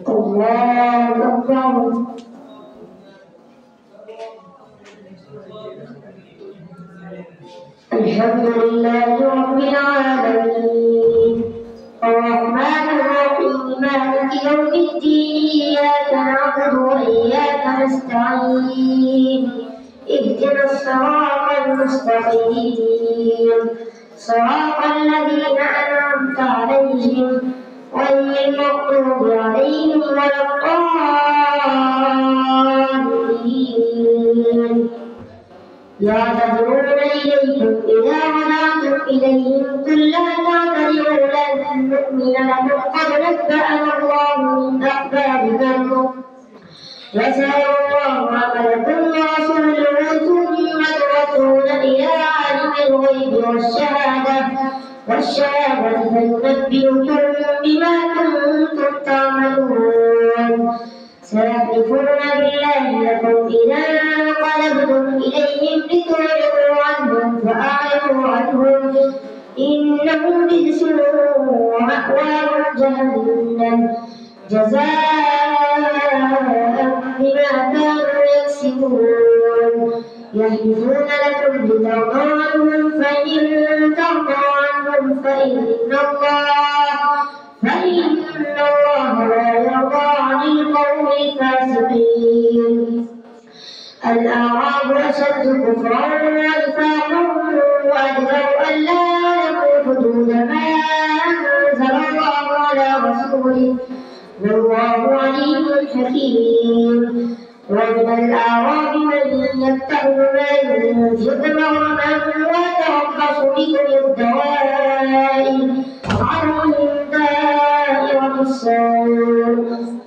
الله أكبر. الحمد لله رب العالمين الرحمن الرحيم مالك يوم الدين إياك نعبد وإياك نستعين اهدنا الصراط المستقيم صراط الذين أنعمت عليهم غير المغضوب عليهم ولا الضالين يعتذرون إليكم إذا رجعتم إليهم قل لا تعتذروا لن نؤمن لكم قد نبأنا الله من أخباركم وسيرى الله عملكم ورسوله ثم تردون إلى عالم الغيب والشهادة فينبئكم بما كنتم تعملون سيحلفون بالله لكم إذا انقلبتم إليهم لتعرضوا عنهم فأعرضوا عنهم إنهم رجس ومأواهم جهنم جزاء بما كانوا يكسبون يحلفون لكم لترضوا عنهم فإن ترضوا عنهم فإن الله لا يرضى عن القوم الفاسقين الأعراب أشد كفرا ونفاقا وأجدر أن لا يعلموا حدود ما أنزل الله على رسوله والله عليم حكيم ومن الأعراب من يتخذ ما ينفق مغرما ويتربص بكم الدوائر عليهم دائرة السوء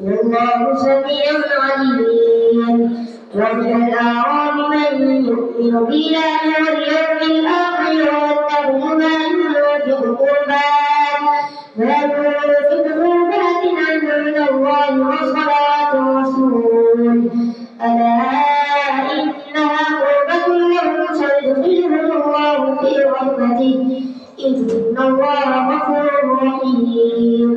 والله سميع عليم ومن الأعراب من يؤمن بالله واليوم الآخر ويتخذ ما ينفق قربات عند الله وصلاة الرسول ألا إنها قربة لهم سيدخلهم الله في رحمته إن الله غفور رحيم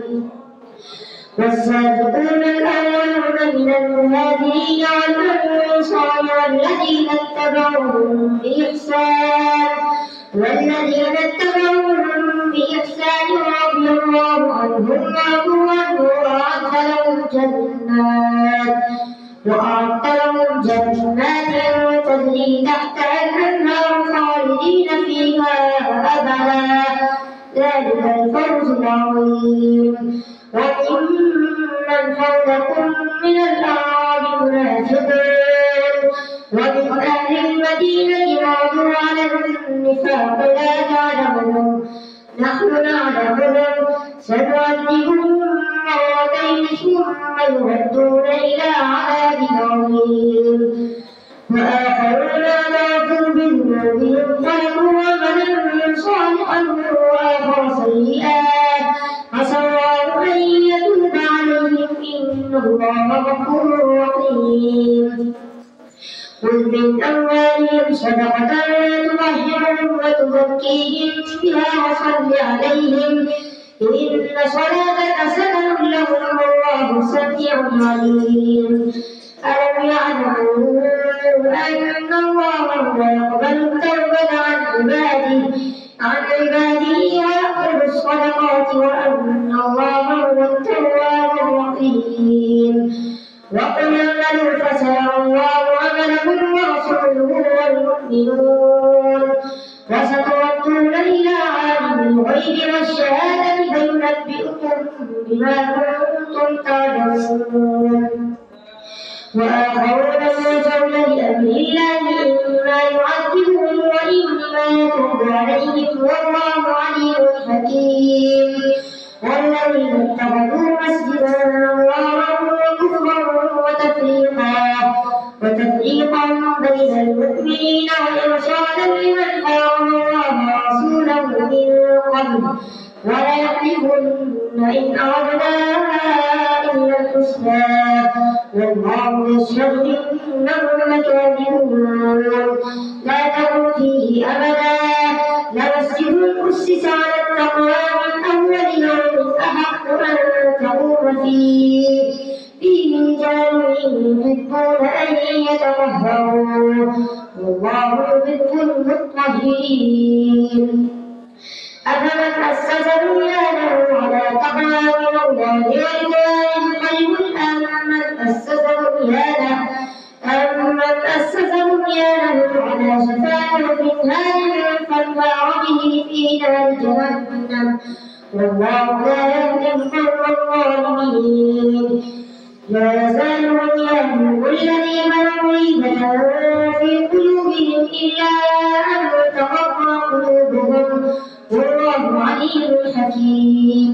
والسابقون الأولون من المهاجرين والأنصار والذين اتبعوهم بإحسان رضي الله عنهم ورضوا عنه وأعد لهم جنات تجري تحتها الأنهار خالدين فيها أبدا ذلك الفوز العظيم وممن حولكم من الأعراب منافقون ومن أهل المدينة مرضوا على النفاق لا تعلمهم نحن نعلمهم سنعذبهم مرتين ثم يردون إلى عذاب عظيم وآخرون ضعفوا بذنوبهم خلقوا عملا صالحا وآخر سيئات عسى الله أن يتوب عليهم إن الله غفور رحيم خذ من أموالهم صدقة تطهرهم وتزكيهم بها وصل عليهم إن صلاتك سكن لهم والله سميع عليم ألم يعلموا أن الله لا يقبل التوبة عن عباده ويأخذ الصدقات وأن الله هو التواب الرحيم وقل اعملوا فسيرى الله عملكم ورسوله والمؤمنون وستردون إلى عالم الغيب والشهادة فينبئكم بما كنتم تعملون وآخرون مرجون لأمر الله إما يعذبهم وإما يتوب عليهم والله عليم حكيم والذين اتخذوا مسجدا ضرارا وكفرا وتفريقا بين المؤمنين وإرشادا لمن حرم الله ورسوله من قبل وليحلفن إن أردنا إلا الحسنى والله يشهد إنهم لكاذبون لا تقم فيه أبدا لمسجد أسس على التقوى من أول يوم أحق أن تقوم فيه رجال يحبون أن يتطهروا والله يحب المطهرين. أفمن أسس بنيانه على تقوى من الله ورضوان خير أم من أسس بنيانه على شفا جرف هار فانهار به في نار جهنم والله لا يهدي القوم الظالمين. لا يزال بنيانهم الذي بنوا ريبة في قلوبهم إلا أن تقطع قلوبهم والله عليم حكيم.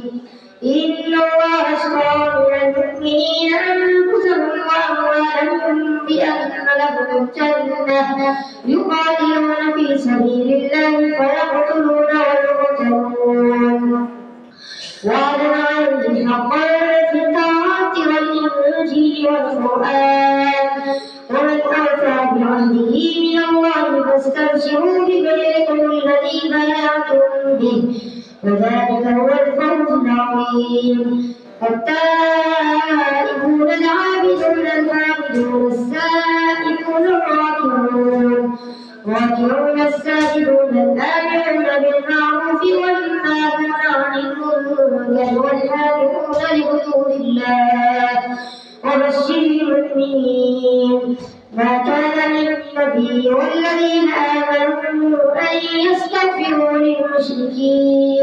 إن الله اشترى من المؤمنين أنفسهم وأموالهم بأن لهم الجنة يقاتلون في سبيل الله فيقتلون ويقتلون وعدا عليه حقا في التوراة والإنجيل والقرآن ومن أوفى بعهده من الله فاستبشروا ببيعكم الذي بايعتم به وذلك هو الفوز العظيم. التائبون العابدون الحامدون السائحون الراكعون الساجدون الآمرون بالمعروف والناهون عن المنكر والحافظون لحدود الله وبشر المؤمنين. ما كان للنبي والذين آمنوا أن يستغفروا للمشركين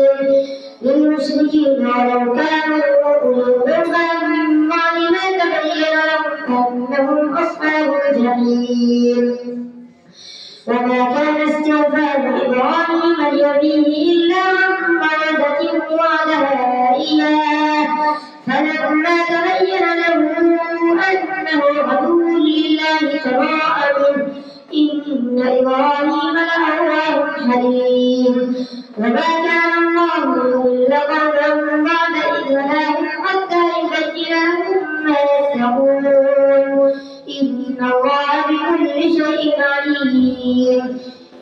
ولو كانوا أولي قربى من بعد ما تبين لهم أنهم أصحاب الجحيم. وما كان استغفار إبراهيم لأبيه إلا عن موعدة وعدها إياه فلما تبين له أنه عدو لله تبرأ منه إن إبراهيم لأواه حليم. وما كان الله ليضل قوما بعد إذ هداهم حتى يبين لهم ما يتقون إن الله بكل شيء عليم.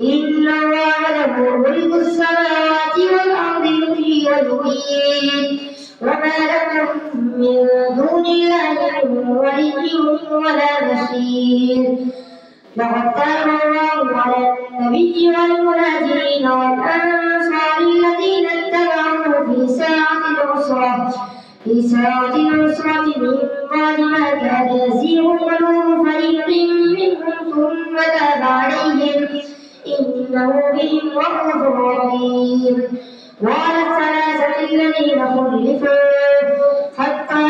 إن الله له ملك السماوات والأرض يحيي ويميت وما لكم من دون الله من ولي ولا بشير. لقد تاب الله على النبي والمهاجرين والأنصار الذين اتبعوه في ساعة العسرة من بعد ما كاد يزيغ قلوب فريق منهم ثم تاب عليهم إنه بهم رءوف رحيم. وعلى الثلاثة الذين خلفوا حتى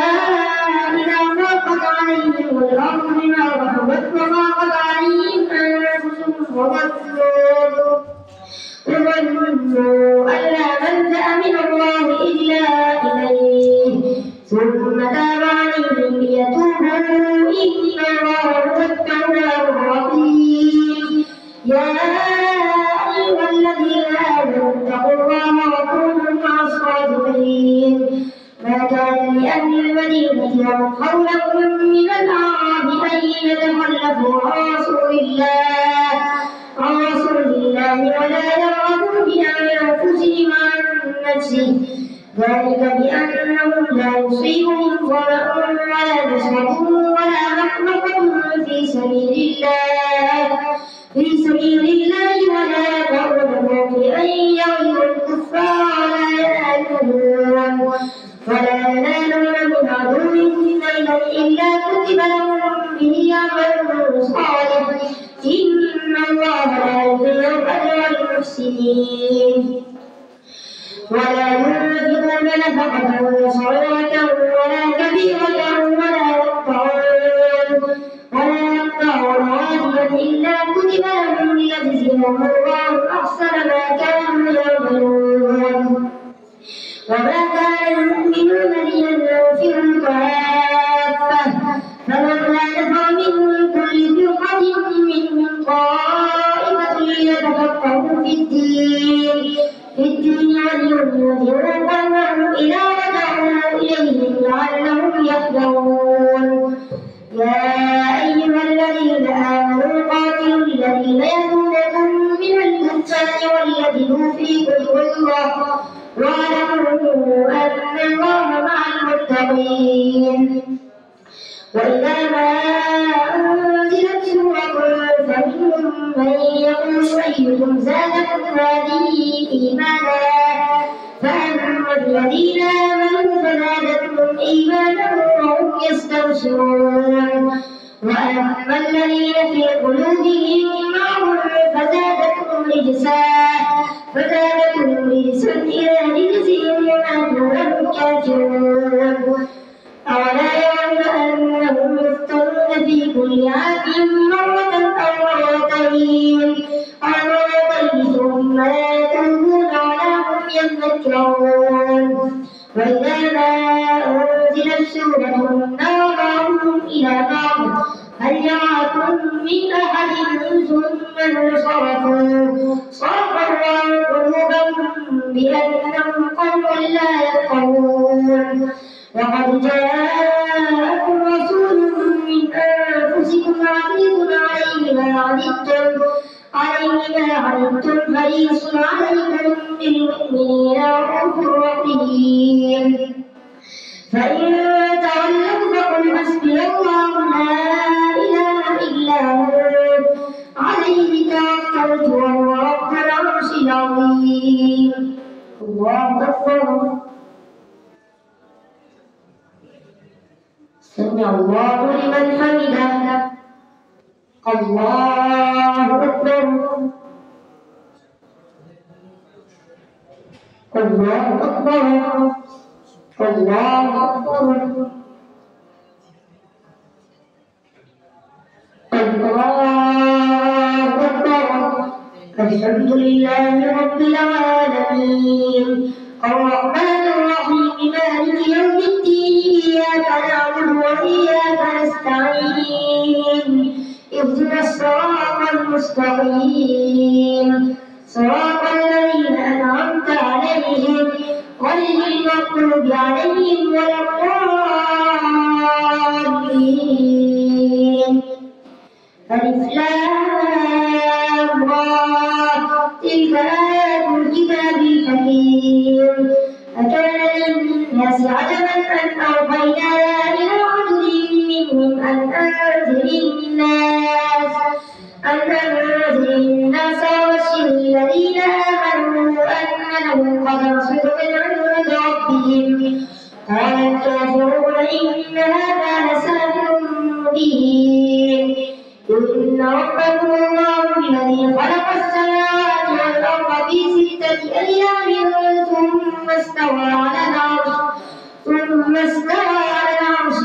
إذا ضاقت عليهم الأرض بما رحبت وضاقت عليهم أنفسهم وظنوا أن لا ملجأ من الله إلا إليه ثم تاب عليهم ليتوبوا إن الله هو التواب الرحيم. يا أيها الذين آمنوا اتقوا الله وكونوا مع الصادقين. ما كان لأهل المدينة ومن حولهم من الأعراب أن يتخلفوا عن رسول الله ولا يرغبوا بأنفسهم عن نفسه ذلك بأنهم لا يصيبهم ظمأ ولا نصب ولا مخمصة في سبيل الله ولا يطعون موطئا يغيظ الكفار ولا ينالون من عدو نيلا إلا كتب لهم به عمل صالح إن الله لا يضيع أجر المحسنين. ولا ينفقون نفقة صغيرة ولا كبيرة ولا يقطعون واديا إلا كتب لهم ليجزيهم الله أحسن ما كانوا يعملون. وما كان المؤمنون لينفروا كافة فلولا نفر من كل فرقة منهم طائفة ليتفقهوا في الدين ولينذروا قومهم إذا رجعوا إليهم لعلهم يحذرون. يا أيها الذين آمنوا قاتلوا الذين يلونكم من الكفار وليجدوا فيكم غلظة واعلموا أن الله مع المتقين. وإذا ما أنزلت سورة فمنهم من يقول أيكم زادكم هذه إيمانا فأما الذين آمنوا فزادتهم إيمانا وهم يستبشرون وأما الذين في قلوبهم مرض فزادتهم رجسا إلى رجسهم وماتوا وهم كافرون أولا يرون أنهم يفتنون في كل عام مرة أو مرتين ثم لا يتوبون ولا هم يذكرون وإذا ما أنزلت سورة نظر بعضهم إلى بعض هل يراكم من أحد ثم انصرفوا صرف الله قلوبهم بأنهم قوم لا يفقهون وقد جاءكم رسول من أنفسكم عزيز عليه ما عنتم حريص عليكم بالمؤمنين رؤوف رحيم فإن تولوا فقل حسبي الله لا إله إلا هو عليه توكلت وهو رب العرش العظيم. الله أكبر. سمع الله لمن حمده. الله أكبر. الله أكبر. الله أكبر. الله أكبر. الحمد لله رب العالمين الرحمن الرحيم مالك يوم الدين إياك نعبد وإياك نستعين اهدنا الصراط المستقيم صراط الذين أنعمت عليهم غير المغضوب عليهم ولا الضالين. ألف لام را تلك آيات الكتاب الحكيم أكان للناس عجبا أن أوحينا إلى رجل منهم أن أنذر الناس وبشر الذين آمنوا أن لهم قدم صدق عند ربهم قال الكافرون إن هذا لساحر مبين إن ربكم الله الذي خلق السماوات والأرض في 6 أيام ثم استوى على العرش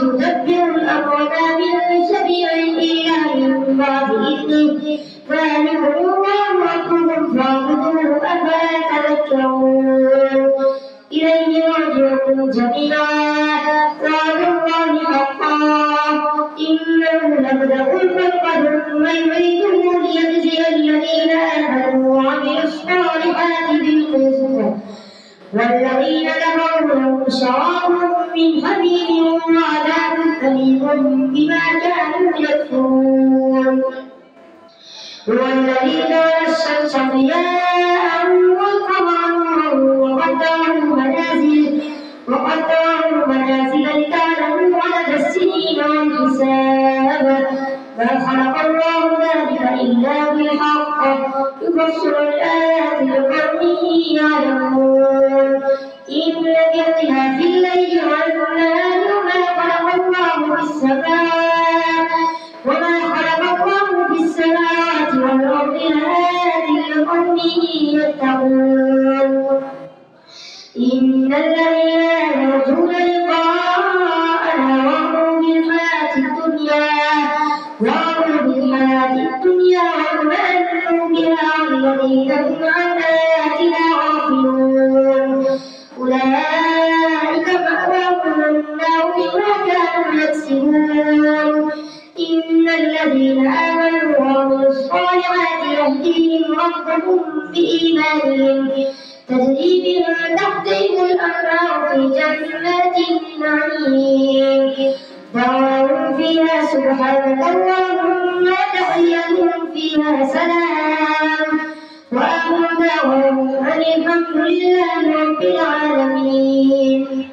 يدبر الأمر ما من شفيع إلا من بعد إذنه ذلكم الله ربكم فاعبدوه أفلا تذكرون إليه مرجعكم جميعا وعد الله حقا إنه لبدأ الخلق ثم يعيده ليجزي الذين آمنوا وعملوا الصالحات بالقسط والذين كفروا لهم شراب من حميم وعذاب أليم بما كانوا يكفرون هو الذي جعل الشمس ضياء والقمر نورا وقدره منازل لتعلموا عدد السنين والحساب ما خلق الله ذلك إلا بالحق يفسر الآيات لقوم يعلمون إن في اختلاف الليل والنهار وما خلق الله في السماوات والأرض لآيات لقوم يتقون إن الذين يرجون لقاءنا وأمروا بالحياة الدنيا واطمأنوا بها والذين هم عن آياتنا غافلون أولئك مأواهم النار بما كانوا يكسبون إن الذين آمنوا وعملوا الصالحات يهديهم ربهم بإيمانهم تجري من تحتهم الأنهار في جنات النعيم دعواهم فيها سبحانك اللهم وتحيتهم فيها سلام وآخر دعواهم أن الحمد لله رب العالمين.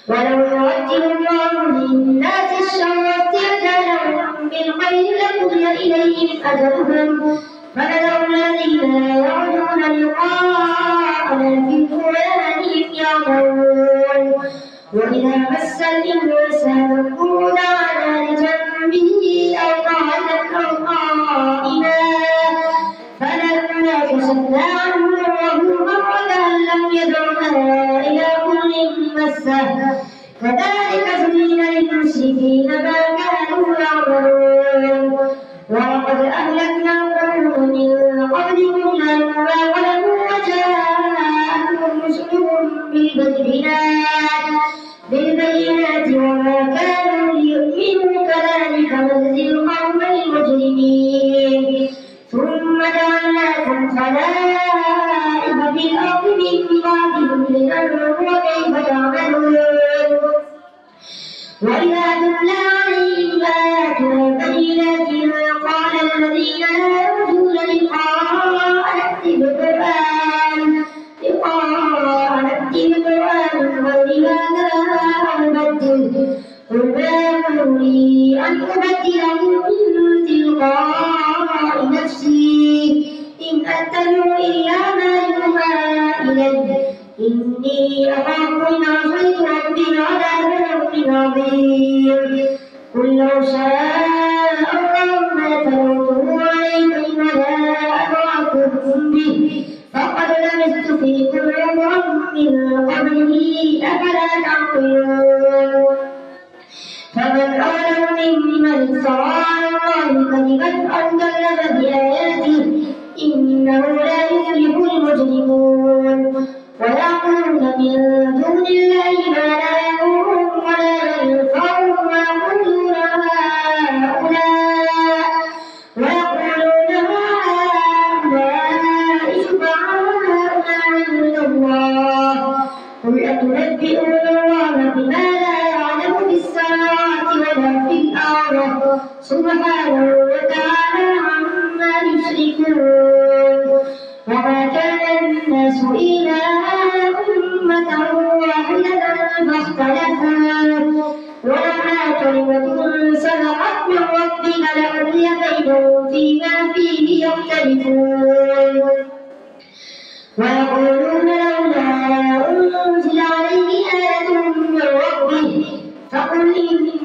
ولو يعجل أجلهم فنذر الذين لا يرجون لقاءنا في طغيانهم يعمهون وإذا مس الإنسان الضر دعانا لجنبه أو قاعدا أو قائما فلما كشفنا عنه ضره مر كأن لم يدعنا إلى ضر مسه كذلك زين للمشركين ما كانوا يعملون ولقد أهلكنا قرون من قبلكم لما ظلموا وجاءتهم رسلهم بالبينات وما كانوا ليؤمنوا كذلك نجزي القوم المجرمين ثم جعلناكم خلائف في الأرض من بعدهم لننظر كيف تعملون وإذا تتلى عليهم آياتنا بينات قال الذين لا يرجون لقاء نأتي بقرآن غير هذا أو بدله قل ما يكون لي أن أبدله من تلقاء نفسي إن أتبع إلا ما يوحى إلي إني أخاف إن عصيت ربي عذاب يوم عظيم قل لو شاء الله ما تلوته عليكم ولا أدراكم به فقد لبثت فيكم عمرا من قبله أفلا تعقلون فمن أظلم ممن افترى على الله كذبا أو كذب بآياته إنه لا يفلح المجرمون ويعبدون من دون الله ما لا يضرهم ولا ينفعهم ويقولون هؤلاء شفعاؤنا عند الله قل أتنبئون الله بما لا يعلم في السماوات ولا في الأرض سبحانه وتعالى عما يشركون وما كان الناس إلا أمة واحدة فاختلفوا ولولا كلمة سبقت من ربك لقضي بينهم فيما فيه يختلفون ويقولون لولا أنزل عليه آية من ربه فقل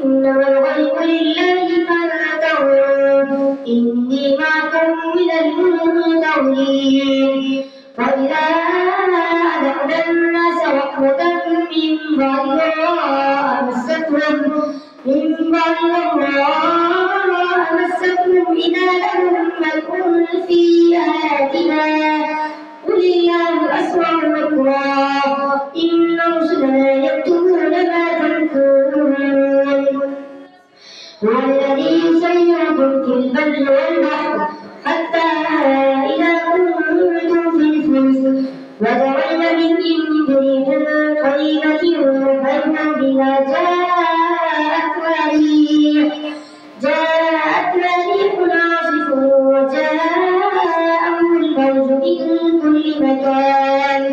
إنما الغيب لله فانتظروا إني معكم من المنتظرين وإذا أذقنا الناس رحمة من بعد ضراء مستهم إذا لهم مكر في آياتنا قل الله أسرع مكرا إن رسلنا يكتبون ما تمكرون هو الذي يسيركم في البر والبحر حتى إذا كنتم في الفلك وجعلنا من بريح طيبة فإذا بها جاءت ريح عاصف وجاءهم الموج من كل مكان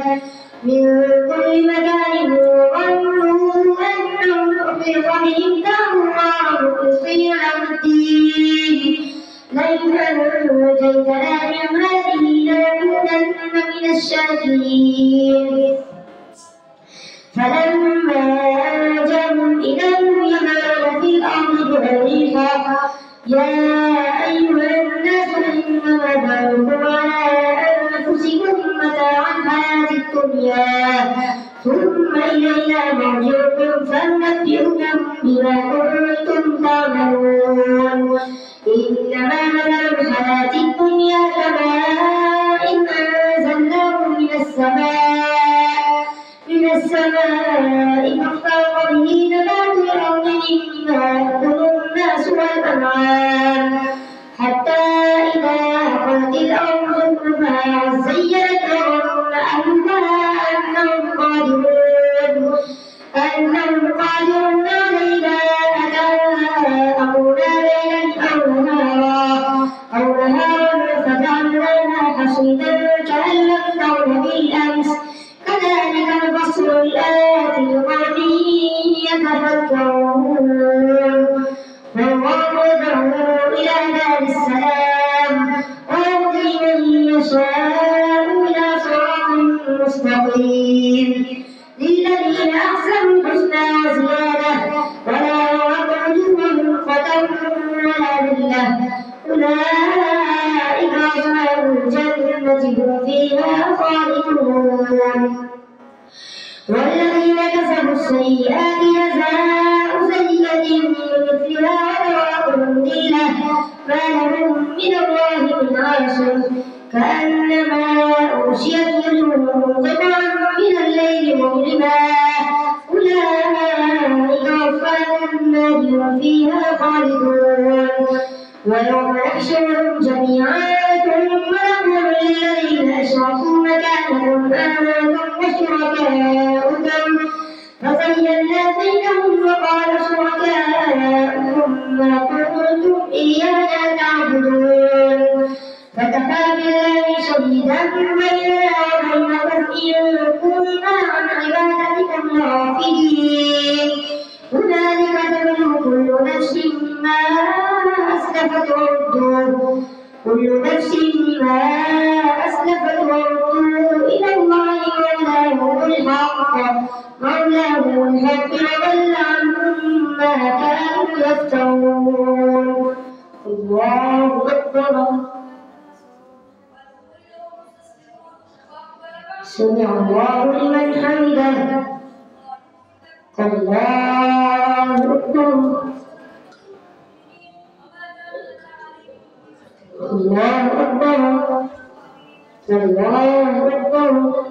وظنوا أنهم أحيط بهم دعوا الله مخلصين له الدين لئن أنجيتنا من هذه لنكونن من الشاكرين فلما أنجاهم إذا هم يبغون في الأرض بغير حق يا أيها الناس إنما بغيكم على أنفسكم متاع الحياة الدنيا ثم إلينا مرجعكم فننبئكم بما كنتم تعملون إنما مثل الحياة الدنيا كماء أنزلناه من السماء فاختلط به نبات الأرض مما يأكل الناس والأنعام حتى إذا أخذت الأرض زخرفها وزينت وظن أهلها أنهم قادرون عليها أتاها أمرنا ليلا أو نهارا مستقيم للذين أحسنوا الحسنى وزيادة ولا يرهق وجوههم قتر ولا ذلة أولئك أصحاب الجنة هم فيها خالدون والذين كسبوا السيئات جزاء سيئة مثلها وتواهم ذلة ما لهم من الله من عاصم كأنما أغشيت وجوههم قطعا من الليل مظلما أولئك أصحاب النار هم فيها خالدون ويوم نحشرهم جميعا ثم نقول للذين أشركوا مكانكم أنتم وشركاؤكم فزينا بينهم وقال شركاؤكم ما كنتم إيانا تعبدون فكفى بالله شهيدا بيننا وبينكم إن كنا عن عبادتكم غافلين هنالك تبلو كل نفس ما أسلفت وردوا كل نفس ما أسلفت وردوا إلى الله مولاهم الحق وضل عنهم ما كانوا يفترون الله أكبر سمع الله لمن حمده الله أكبر الله أكبر الله أكبر